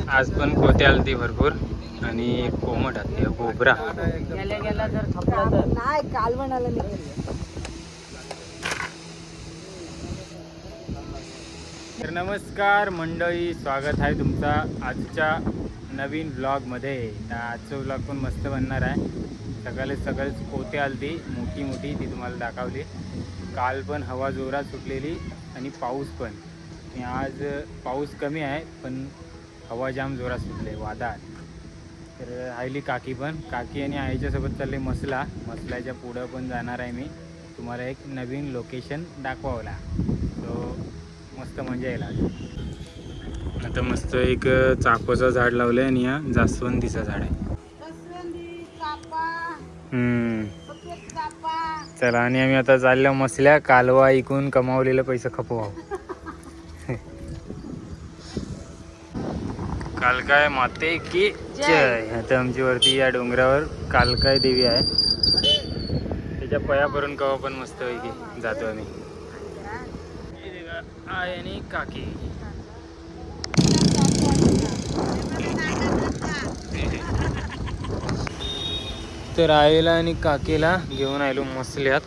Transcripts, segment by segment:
आज पण कोते आलती भरपूर आणि कोमट आलती गोबरा. गेल्या गेल्या जर खपला तर नाही कालवणाला नाही. तर नमस्कार मंडळी, स्वागत आहे तुमचा आजच्या नवीन व्लॉगमध्ये. तर आजचं व्लॉग पण मस्त बनणार आहे. सगळेच कोते आलती मोठी मोठी, ती तुम्हाला दाखवली. काल पण हवा जोरात सुटलेली आणि पाऊस पण. आणि आज पाऊस कमी आहे पण हवा जाम जोरात सुटले, वादळ. तर आईली काकी आणि आईच्यासोबत चालले मसल्याच्या पुढं पण जाणार आहे मी. तुम्हाला एक नवीन लोकेशन दाखवावला, तो मस्त मजा येईल आज. आता मस्त एक चाफाचं झाड लावलं आहे आणि या जास्वंदीचं झाड आहे. चला, आणि आम्ही आता चाललो मसल्या कालवा ऐकून कमावलेलं पैसे खपवावं. कालकाय माते की जय. आता आमची वरती या डोंगरावर कालकाय देवी आहे, त्याच्या पयापर्यंत कवा पण मस्त पैकी जातो आम्ही. आई आणि काकी. तर आईला आणि काकीला घेऊन आलो मसल्यात.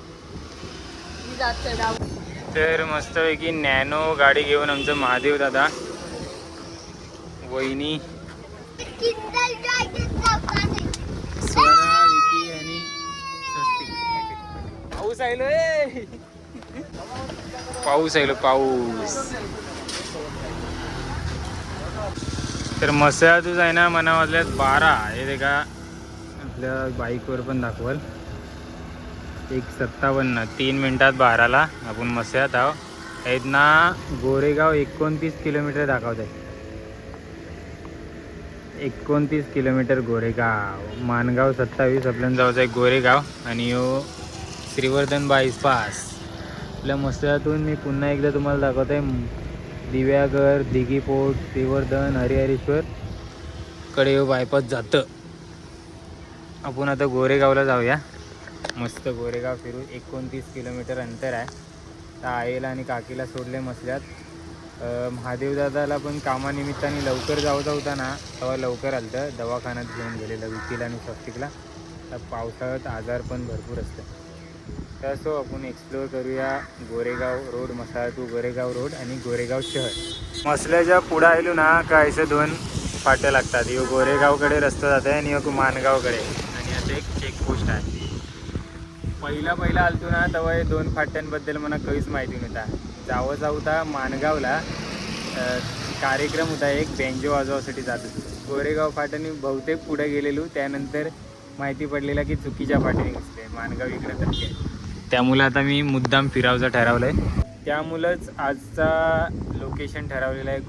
तर मस्तपैकी नॅनो गाडी घेऊन आमचं महादेव दादा, वहिनी स्वरा, विकी आणि स्वस्तिक. पाऊस आलोय, पाऊस. तर मसळ्यातच आहे ना, मना वाजल्यात 12. हे देखा आपल्या बाईकवर पण दाखवल. 1:57, 3 मिनिटात 12ला आपण मसळ्यात आहो. आहेत ना. गोरेगाव 29 किलोमीटर दाखवत आहे. 29 किलोमीटर गोरेगाव. मानगाव 27. आपल्याला जायचं आहे गोरेगाव. आणि यो श्रीवर्धन बायपास. आपल्या मसळ्यातून मी पुन्हा एकदा तुम्हाला दाखवत आहे. दिव्यागर, दिघीपोट, श्रीवर्धन, हरिहरेश्वर कडे यो बायपास जातं. आपण आता गोरेगावला जाऊया. मस्त गोरेगाव फिरू. 29 किलोमीटर अंतर आहे. तर आईला आणि काकीला सोडले मसल्यात. महादेव दादाला पण कामानिमित्ताने लवकर जायचं होता ना, तेव्हा लवकर आलं तर दवाखान्यात घेऊन गेलेलं विकीला आणि स्वस्तिकला. तर पावसाळ्यात आजार पण भरपूर असतं. तर असो आपण एक्सप्लोअर करूया गोरेगाव रोड, मसाला टू गोरेगाव रोड आणि गोरेगाव शहर. मसल्याच्या पुढं आलो ना का असे 2 फाट्या लागतात. यो गोरेगावकडे रस्ता जात आहे आणि यो मानगावकडे. आणि आता एक चेकपोस्ट आहे. पहिला आलतो ना तेव्हा हे 2 फाट्यांबद्दल मला काहीच माहिती नव्हता. जावं होता मानगावला, कार्यक्रम होता एक, बेंजो वाजवासाठी जात होतो. गोरेगाव फाट्याने बहुतेक पुढे गेलेलो, त्यानंतर माहिती पडलेला की चुकीच्या फाट्याने घुसले, मानगाव इकडे तर. त्यामुळे आता मी मुद्दाम फिरावचं ठरवलं आहे. त्यामुळंच आजचा लोकेशन ठरवलेलं आहे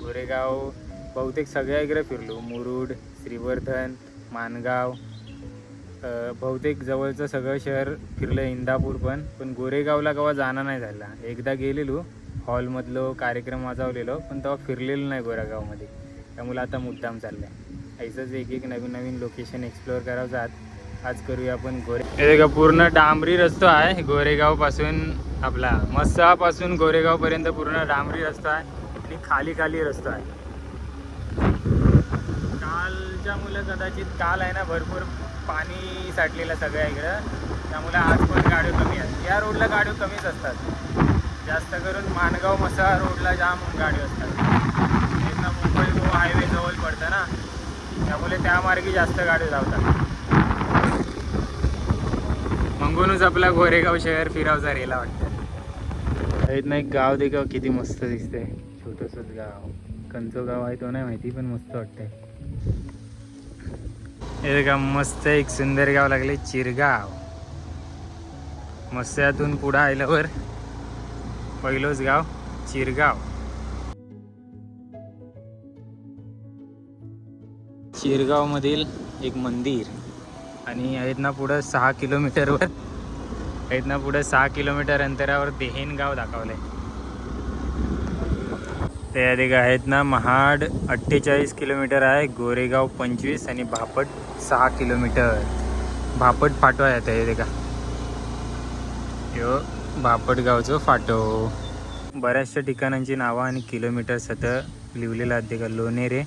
गोरेगाव. बहुतेक सगळ्या इकडे फिरलो. मुरुड, श्रीवर्धन, मानगाव, बहुतेक जवळचं सगळं शहर फिरलं. इंदापूर पण गोरेगावला केव्हा जाणं नाही झाला. एकदा गेलेलो, हॉलमधलो कार्यक्रम वाजवलेलो, पण तेव्हा फिरलेलो नाही गोरेगावमध्ये. त्यामुळे आता मुद्दाम चाललं आहे. ऐसंच एक नवीन लोकेशन एक्सप्लोअर करायचं आज करूया आपण. हे का पूर्ण डांबरी रस्ता आहे गोरेगावपासून. आपला मस्सापासून गोरेगावपर्यंत पूर्ण डांबरी रस्ता आहे आणि खाली रस्ता आहे. कालच्या मुलं कदाचित काल आहे ना भरपूर पाणी साठलेलं सगळ्या इकडं, त्यामुळे आज पण गाड्या कमी आहेत. या रोडला गाड्या कमीच असतात. जास्त करून मानगाव मसा रोडला जाम गाडी असतात. इथनं मुंबई तो हायवे जवळ पडतं ना, त्यामुळे त्या मार्गी जास्त गाडी धावतात. म्हणूनच आपला गोरेगाव शहर फिरावचा रेला वाटतं. इथनं एक गाव देखा किती मस्त दिसतंय. छोटंसंच गाव, कंचो गाव आहे तो नाही माहिती, पण मस्त वाटतंय. हे का मस्त एक सुंदर गाव लागले, चिरगाव. मस्त्यातून पुढं आल्यावर पहिलोच गाव चिरगाव. चिरगाव मधील एक मंदिर. आणि आहेत ना पुढं 6 किलोमीटरवर, आहेत ना पुढं 6 किलोमीटर अंतरावर देहेन गाव दाखवलंय. त्या अधिक आहेत ना महाड 48 किलोमीटर आहे, गोरेगाव 25 आणि भापट 6 किलोमीटर. भापट फाटो येत आहे का यो भापट गावचं फाटो. बऱ्याचशा ठिकाणांची नावं आणि किलोमीटर सतत लिहिलेलं आहे ते का लोणेरे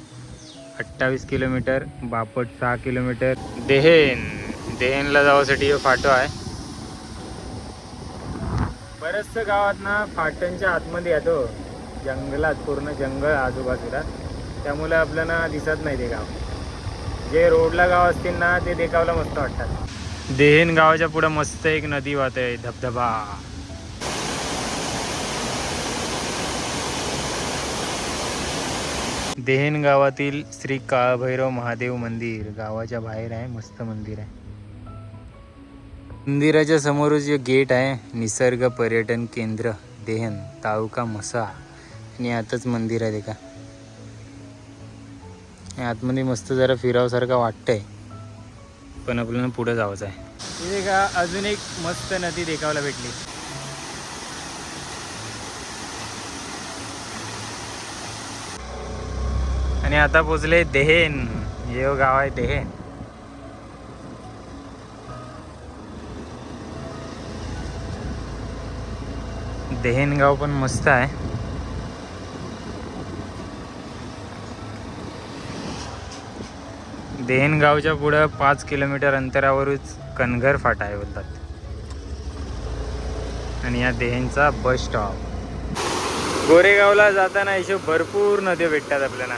28 किलोमीटर, बापट 6 किलोमीटर, देहेनला जाण्यासाठी फाटो आहे. बरंचसं गावात ना फाटणच्या आतमध्ये येतो, जंगलात, पूर्ण जंगल आजूबाजूला, त्यामुळे आपल्याला दिसत नाही ते गाव. जे रोडला गाव असतील ना ते देखावला मस्त वाटतात. देहेन गावाच्या पुढे मस्त एक नदी वाहते, धबधबा. देहेन गावातील श्री काळभैरव महादेव मंदिर गावाच्या बाहेर आहे, मस्त मंदिर आहे. मंदिराच्या समोरच जे गेट आहे, निसर्ग पर्यटन केंद्र देहन तालुका म्हसा, आणि आतच मंदिर आहे. ते का आतमध्ये मस्त जरा फिरावसारखं वाटतंय, पण आपल्याला पुढे जायचं आहे. इथे का अजून एक मस्त नदी देखायला भेटली. आणि आता पोचले देहेन, हे गाव आहे देहेन. देहेन गाव पण मस्त आहे. देहेन गावच्या पुढं 5 किलोमीटर अंतरावरच कनगर फाटा आहे बोलतात. आणि या देहेनचा बस स्टॉप. गोरेगावला जाताना इथे भरपूर नद्या भेटतात आपल्याला.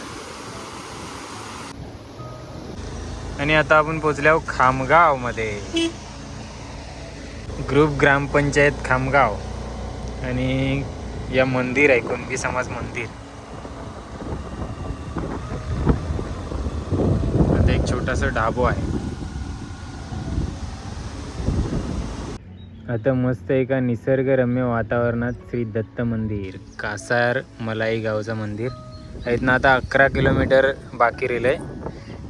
आणि आता आपण पोचलो खामगाव मध्ये, ग्रुप ग्रामपंचायत खामगाव. आणि या मंदिर आहे, कुणबी समाज मंदिर. आता एक छोटासा ढाबो आहे. आता मस्त एका निसर्गरम्य वातावरणात श्री दत्त मंदिर, कासार मलाई गावचं मंदिर आहेत ना. आता 11 किलोमीटर बाकी राहिलंय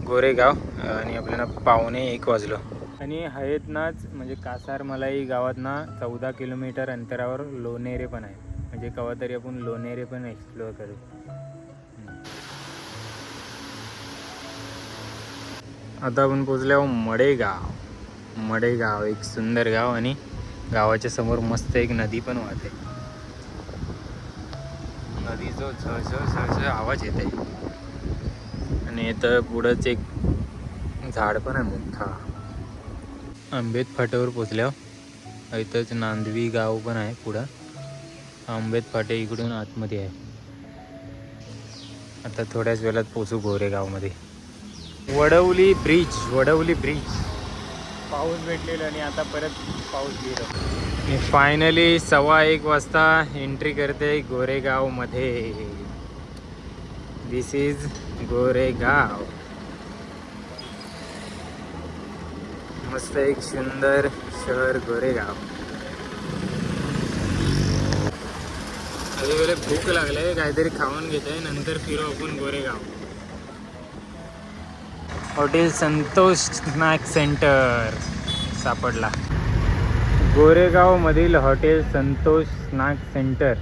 गोरेगाव, आणि आपल्याला 12:45 वाजलो. आणि आहेत नाच म्हणजे कासार मलाई गावात ना 14 किलोमीटर अंतरावर लोणेरे पण आहे. म्हणजे केव्हा तरी आपण लोणेरे पण एक्सप्लोअर करू. आता आपण पोचलो मडेगाव. मडेगाव एक सुंदर गाव, आणि गावाच्या समोर मस्त एक नदी पण वाहते. नदीचा झळझळ आवाज येते. आणि इथं पुढंच एक झाड पण आहे मोठा. आंबेत फाट्यावर पोचल्यावर इथंच नांदवी गाव पण आहे पुढं. आंबेत फाटे इकडून आतमध्ये आहे. आता थोड्याच वेळात पोचू गोरेगावमध्ये. वडवली ब्रिज पाऊस भेटलेला, आणि आता परत पाऊस गेला. आणि फायनली 1:15 वाजता एंट्री करते गोरेगावमध्ये. दिस इज गोरेगाव. मस्त एक सुंदर शहर गोरेगाव. वेळेला भूक लागले, काहीतरी खाऊन घेते, नंतर फिरू आपण Goregaon. Hotel Santosh snack centre सापडला. गोरेगाव मधील हॉटेल संतोष स्नॅक सेंटर.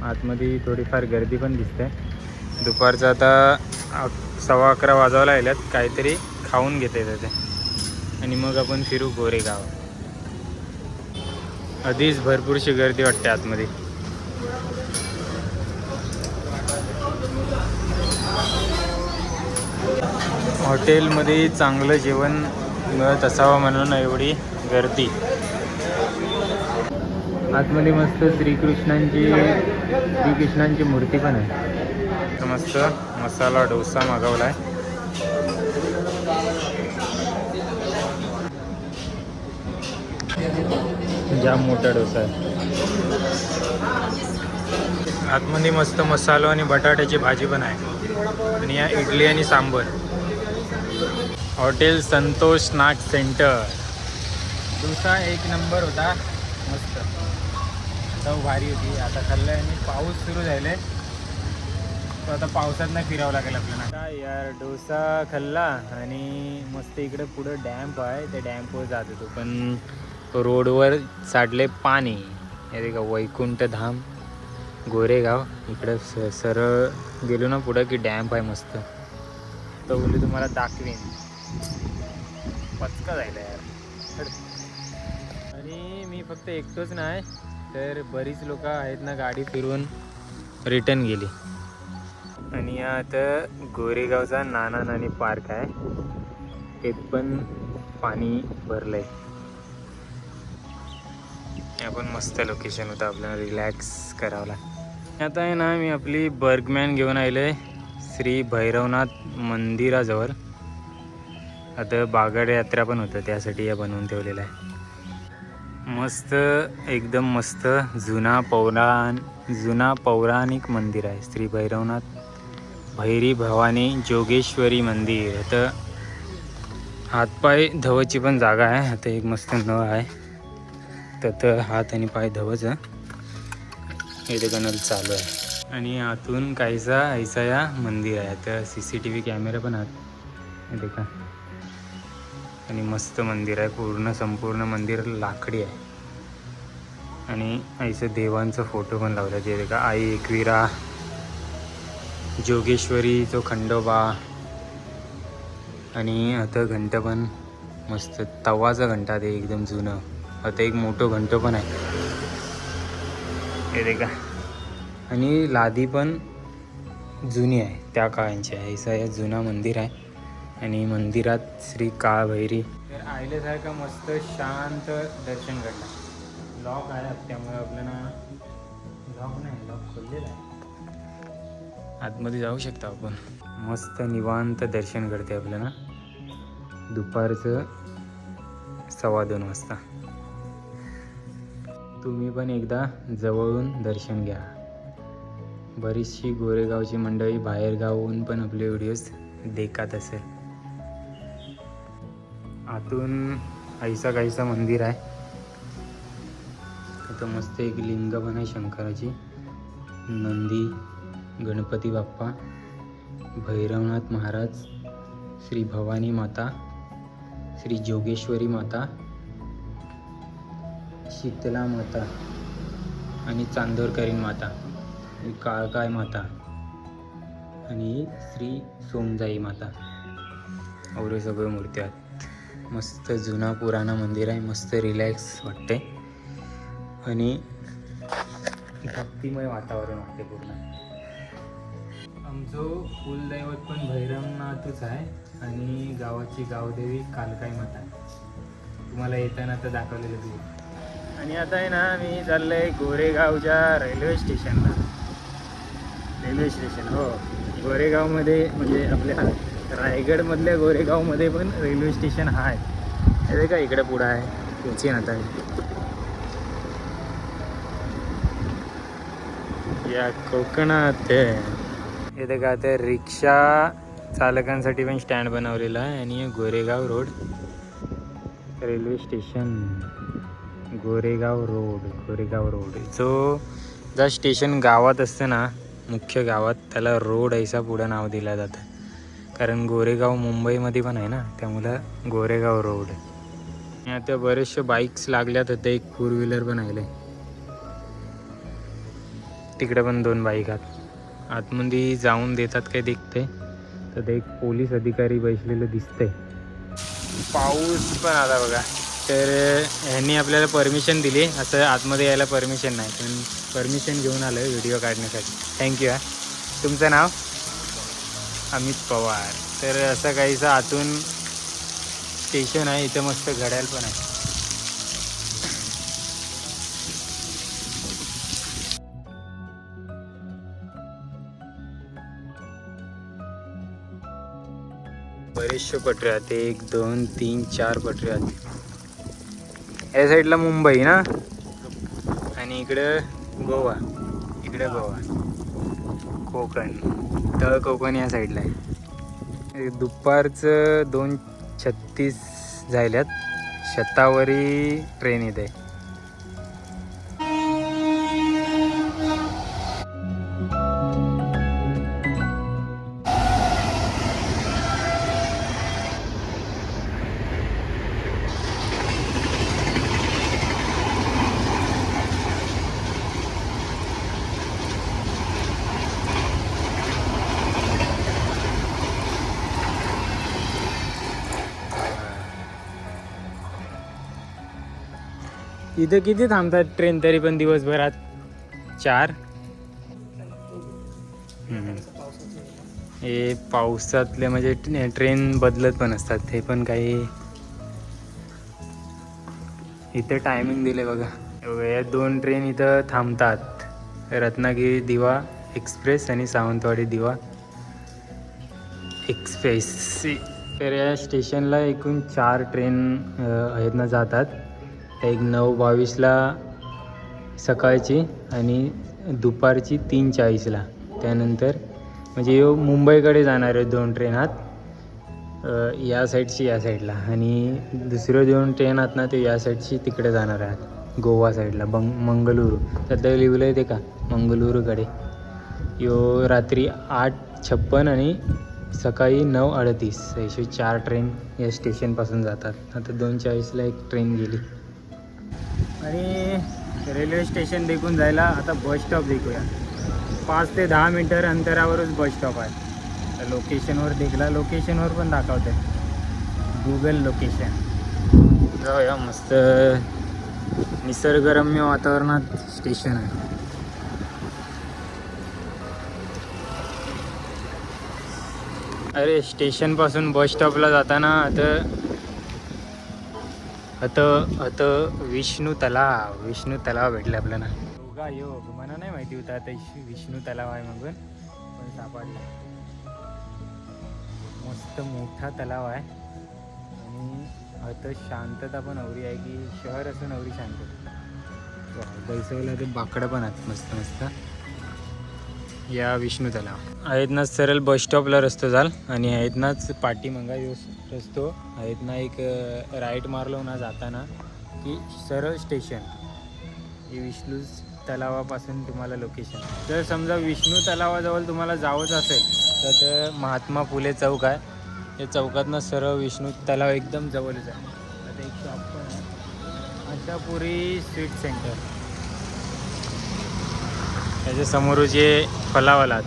आतमध्ये थोडीफार गर्दी पण दिसते. दुपारचं आता 11:15 वाजवायला आल्यात. काहीतरी खाऊन घेते तिथे, आणि मग आपण फिरू गोरेगाव. आधीच भरपूरशी गर्दी वाटते आतमध्ये. हॉटेलमध्ये चांगलं जेवण मिळत असावं म्हणून एवढी गर्दी. आतमध्ये मस्त श्रीकृष्णांची मूर्ती पण आहे. तर मस्त मसाला डोसा मागवला आहे. जाम मोठा डोसा आहे. आतमध्ये मस्त मसालो आणि बटाट्याची भाजी पण आहे. आणि या इडली आणि sambar. Hotel Santosh snack centre. Dosa एक नंबर होता, मस्त चव भारी होती. आता खाल्लं, आणि पाऊस सुरू झाले, तर आता पावसात नाही फिरावं लागेल आपल्याला. आता यार डोसा खाल्ला, आणि मस्त इकडे पुढं डॅम्प आहे, त्या डॅम्पवर जात होतो. पण रोडवर साठले पाणी. हे का वैकुंठ धाम गोरेगाव. इकडं सरळ गेलो ना पुढं की डॅम्प आहे मस्त. तर बोलली तुम्हाला दाखवीन. पचका जायला यार. आणि मी फक्त एकटोच नाही, तर बरीच लोक आहेत ना गाडी फिरवून रिटर्न गेली. आणि हा आता गोरेगावचा नाना नानी पार्क आहे. हे पण पाणी भरलंय. आपण मस्त लोकेशन होतं आपल्याला रिलॅक्स करावला. आता आहे ना मी आपली बर्गमॅन घेऊन आलोय श्री भैरवनाथ मंदिराजवळ. आता बागड यात्रा पण होतं त्यासाठी हे बनवून ठेवलेलं आहे. मस्त एकदम मस्त जुना पौराणिक मंदिर आहे. श्री भैरवनाथ भैरी भवानी जोगेश्वरी मंदिर. आता हातपाय धवाची पण जागा आहे. आता एक मस्त नळ आहे तर हात आणि पाय धवायचं इथे कनल चालू आहे. आणि आतून काहीसा ऐसा या मंदिर आहे. तर CCTV कॅमेरा पण आहात इथे का. आणि मस्त मंदिर आहे. संपूर्ण मंदिर लाकडी आहे. आणि ऐसे देवांचा फोटो पण लावला ते का. आई एकविरा, जोगेश्वरी, तो खंडोबा. आणि आता घंटा पण मस्त तवाचा घंटा ते एकदम जुनं. आता एक मोठं घंटो पण आहे हे देखा. आणि लादी पण जुनी आहे त्या काळांची आहे. ऐसा या जुना मंदिर आहे. आणि मंदिरात श्री काळभैरी तर आयल्यासारखं मस्त शांत दर्शन घडलं. लॉक आहे त्यामुळे आपल्याला लॉक खोललेला आहे. आतमध्ये जाऊ शकतो आपण. मस्त निवांत दर्शन करते आपल्याला दुपारचं 2:15 वाजता. तुम्ही पण एकदा जवळून दर्शन घ्या. बरीचशी गोरेगावची मंडळी बाहेरगावून पण आपले व्हिडिओज देखत असेल. आतून ऐसा काहीसा मंदिर आहे. इथं मस्त एक लिंग पण आहे शंकराची. नंदी, गणपती बाप्पा, भैरवनाथ महाराज, श्री भवानी माता, श्री जोगेश्वरी माता, शीतला माता आणि चांदोरकरीण माता, काळकाय माता आणि श्री सोमजाई माता. एवढे सगळे मूर्ती आहेत. मस्त जुना पुराणा मंदिर आहे. मस्त रिलॅक्स वाटते आणि भक्तिमय वातावरण वाटते पूर्ण. आमचं कुलदैवत पण भैरवनाथच आहे आणि गावाची गावदेवी कालकाई माता आहे. तुम्हाला येताना तर दाखवलेलं तुम्ही. आणि आता आहे ना मी चाललो आहे गोरेगावच्या रेल्वे स्टेशनला. रेल्वे स्टेशन हो गोरेगावमध्ये म्हणजे आपल्या रायगडमधल्या गोरेगावमध्ये पण रेल्वे स्टेशन हा आहे. हे का इकडे पुढं आहे पोचीन आता. या कोकणात इथे का ते रिक्षा चालकांसाठी पण स्टँड बनवलेला आहे. आणि Goregaon road railway station. Goregaon road जो ज्या स्टेशन गावात असतं ना मुख्य गावात त्याला रोड ऐसा पुढं नाव दिलं जातं. कारण गोरेगाव मुंबईमध्ये पण आहे ना त्यामुळं गोरेगाव रोड. आणि आता बरेचसे बाईक्स लागल्यात. आता एक 4 व्हीलर पण आहे. तिकडे पण 2 बाईक आहेत. आतमध्ये जाऊन देतात काय दिसते तर एक पोलीस अधिकारी बसलेलं दिसतंय. पाऊस पण आला बघा. तर ह्यांनी आपल्याला परमिशन दिली. असं आतमध्ये यायला परमिशन नाही पण परमिशन घेऊन आलं व्हिडिओ काढण्यासाठी. थँक्यू. तुमचं नाव? अमित पवार. तर असं काहीचं आतून स्टेशन आहे. इथं मस्त घड्याळ पण आहे. बरेचशे पटऱ्या आहेत. 1 2 3 4 पटऱ्या आहेत. या साईडला मुंबई ना आणि इकडं गोवा. कोकण तळ कोकण या साईडला आहे. दुपारचं 2:36 झाल्यात. शतावरी ट्रेन येते. इथं किती थांबतात ट्रेन तरी पण दिवसभरात? 4. हे पावसातले म्हणजे ट्रेन बदलत पण असतात, ते पण काही इथे टायमिंग दिले बघा. या 2 ट्रेन इथं थांबतात, रत्नागिरी दिवा एक्सप्रेस आणि सावंतवाडी दिवा एक्सप्रेस. तर या स्टेशनला एकूण 4 ट्रेन आहेत ना जातात. एक 9:22ला सकाळची आणि दुपारची 3:40ला. त्यानंतर म्हणजे मुंबईकडे जाणार आहे 2 ट्रेन आहात, या साईडची या साईडला, आणि दुसरं 2 ट्रेन आहात ना ते या साईडची तिकडे जाणार आहेत गोवा साईडला, मंगळुरू. सध्या लिहिलं आहे ते का मंगळुरूकडे. रात्री 8:56 आणि सकाळी 9:38 अशी 4 ट्रेन या स्टेशनपासून जातात. आता 2:40ला एक ट्रेन गेली. आणि रेल्वे स्टेशन देखून जायला आता बस स्टॉप देखूया. 5 ते 10 मीटर अंतरावरच बस स्टॉप आहे. तर लोकेशनवर देखला, लोकेशनवर पण दाखवते गुगल लोकेशन. जाऊया, मस्त निसर्गरम्य वातावरणात स्टेशन आहे. अरे स्टेशनपासून बस स्टॉपला जाताना आता विष्णू तलाव भेटले आपल्याला. योगा योग मला नाही माहिती होता आता विष्णू तलाव आहे म्हणून, पण सापडला. मस्त मोठा तलाव आहे आणि आता शांतता पण अवरी आहे, की शहर असून अवरी शांतता. बैसवला ते बाकडं पण आहेत मस्त मस्त. या विष्णू तलाव आहेत ना, सरळ बस स्टॉपला रस्तो जाल आणि आहेत नाच पाठीमागा यो रस्तो आहेत ना, एक राईट मारलो ना जाताना की सरळ स्टेशन. हे विष्णू तलावापासून तुम्हाला लोकेशन. जर समजा विष्णू तलावाजवळ तुम्हाला जावंच असेल तर महात्मा फुले चौक आहे, त्या चौकातनं सरळ विष्णू तलाव एकदम जवळच आहे. आता एक शॉप पण आहे, आशापुरी स्वीट सेंटर. त्याच्या समोर जे फलावालात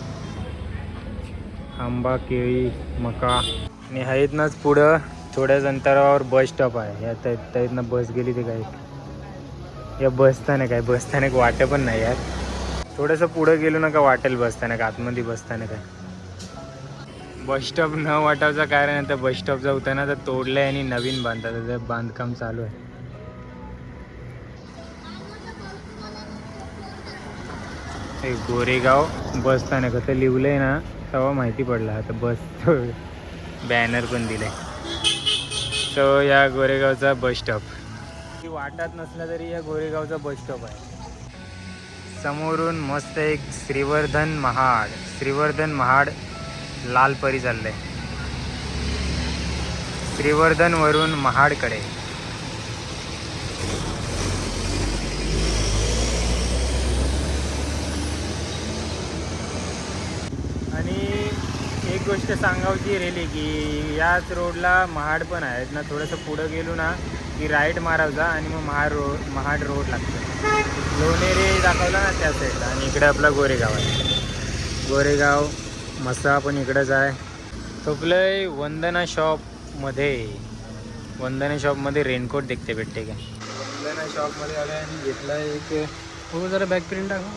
आंबा, केळी, मका आणि आहेत नाच पुढं थोड्याच अंतरावर बस स्टॉप आहे. या त्यातनं बस गेली ते काय या बसस्थानक आहे. बसस्थानक वाटं पण नाही यार, थोडंसं पुढं गेलो ना का वाटेल बसस्थानक, आतमध्ये बसस्थानक आहे. बस स्टॉप न वाटायचं कारण आता बस स्टॉपचा होता ना तर तोडलं आहे आणि नवीन बांधतात, त्याचं बांधकाम चालू आहे. गोरेगाव बस स्थानक आता लिहिलं आहे ना तेव्हा माहिती पडलं. आता बस बॅनर पण दिले. तो या गोरेगावचा बस स्टॉप. वाटत नसला तरी या गोरेगावचा बस स्टॉप आहे. समोरून मस्त एक श्रीवर्धन महाड लालपरी चाललंय. श्रीवर्धन वरून महाडकडे. आणि एक गोष्ट सांगायची राहिली की याच रोडला महाड पण आहेत ना, थोडंसं पुढं गेलो ना की राईट मारायचा आणि मग महाड रोड लागतो. लोणेरे दाखवला ना त्या साईडला, आणि इकडे आपला गोरेगाव आहे. गोरेगाव मसा पण इकडंच आहे. टोपलंय वंदना शॉपमध्ये रेनकोट देखते भेटते का. वंदना शॉपमध्ये आलं आणि घेतला एक हो जरा बॅक प्रिंट टाका.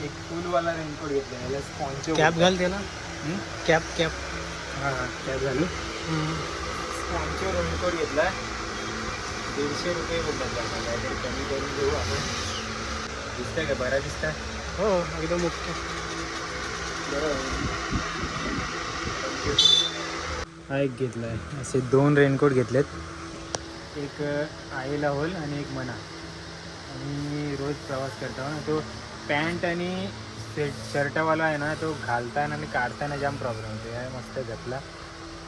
एक फुलवाला रेनकोट घेतला, याला स्पॉन्चो कॅप घाल त्याला. कॅप हां कॅप घालू. स्पॉन्चो रेनकोट घेतला, 150 रुपये बोलतात त्याला, काहीतरी कमी करून देऊ आपण. दिसतंय का, बरा दिसतंय. हो एकदम ओके. बरं हा एक घेतला आहे. असे 2 रेनकोट घेतलेत, एक आईला होल आणि एक मना. आणि रोज प्रवास करता ना तो पॅन्ट आणि शर्टवाला आहे ना, तो घालताना आणि काढताना जाम प्रॉब्लेम होतो. या मस्त घेतला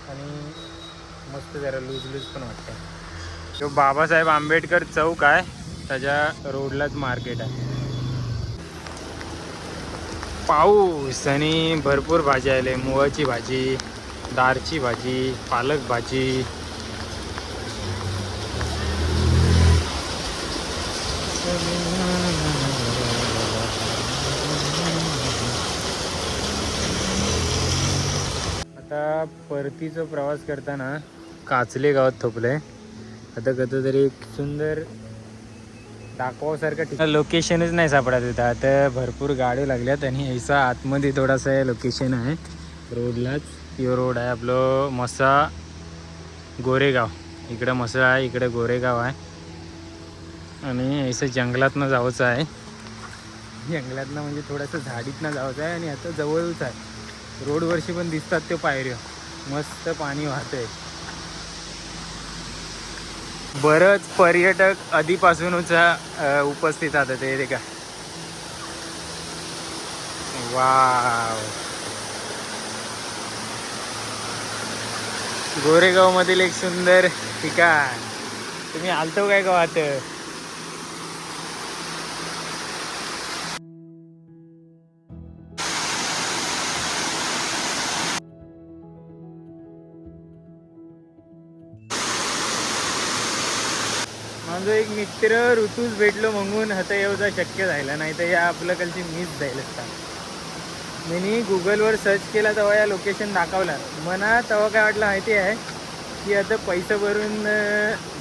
आणि मस्त जरा लूज पण वाटतं. तो बाबासाहेब आंबेडकर चौक आहे, त्याच्या रोडलाच मार्केट आहे. पाऊस आणि भरपूर भाजी आले. मुळाची भाजी, दारची भाजी, पालक भाजी. आता परतीचा प्रवास करताना काचले गावात थोपले. आता कधीतरी एक सुंदर दाखवासारखं लोकेशनच नाही सापडत होतं. आता भरपूर गाडी लागल्यात आणि ऐसा आतमध्ये थोडासा लोकेशन आहे रोडलाच. यो रोड आहे आपलं मसा गोरेगाव. इकडं मसा आहे, इकडे गोरेगाव आहे आणि ऐसं जंगलातनं जायचं आहे. जंगलातनं म्हणजे थोडंसं झाडीतनं जायचं आहे आणि आता जवळच आहे. रोडवरशी पण दिसतात ते पायऱ्या. मस्त पाणी वाहतंय. बरंच पर्यटक आधीपासूनच उपस्थित आहेत ते का. वाव. गोरेगाव मधील एक सुंदर ठिकाण. तुम्ही आलतो काय गावात? माझा एक मित्र ऋतूच भेटलो म्हणून आता येऊचा शक्य झाला, नाही तर या आपलं कलची मिस जाईल असता. मी गुगलवर सर्च केला तेव्हा या लोकेशन दाखवला मला. तेव्हा काय वाटलं माहिती आहे की आता पैसे भरून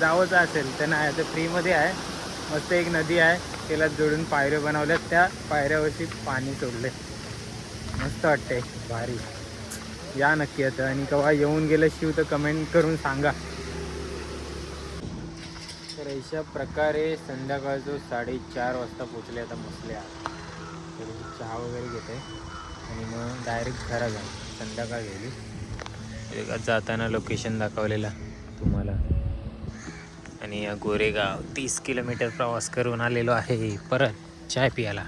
जावंचं असेल तर नाही. आता फ्रीमध्ये आहे. मस्त एक नदी आहे, त्याला जोडून पायऱ्या बनवल्यात. त्या पायऱ्यावरती पाणी सोडले. मस्त वाटते, भारी. या नक्की आता. आणि केव्हा येऊन गेलं शिव तर कमेंट करून सांगा. तर अशा प्रकारे संध्याकाळचं 4:30 वाजता पोचले. आता मसल्या तर चहा वगैरे घेते आणि मग डायरेक्ट घरा जाईल. संध्याकाळ गेली. जाताना लोकेशन दाखवलेला तुम्हाला. आणि गोरेगाव 30 किलोमीटर प्रवास करून आलेलो आहे परत चाय पियाला.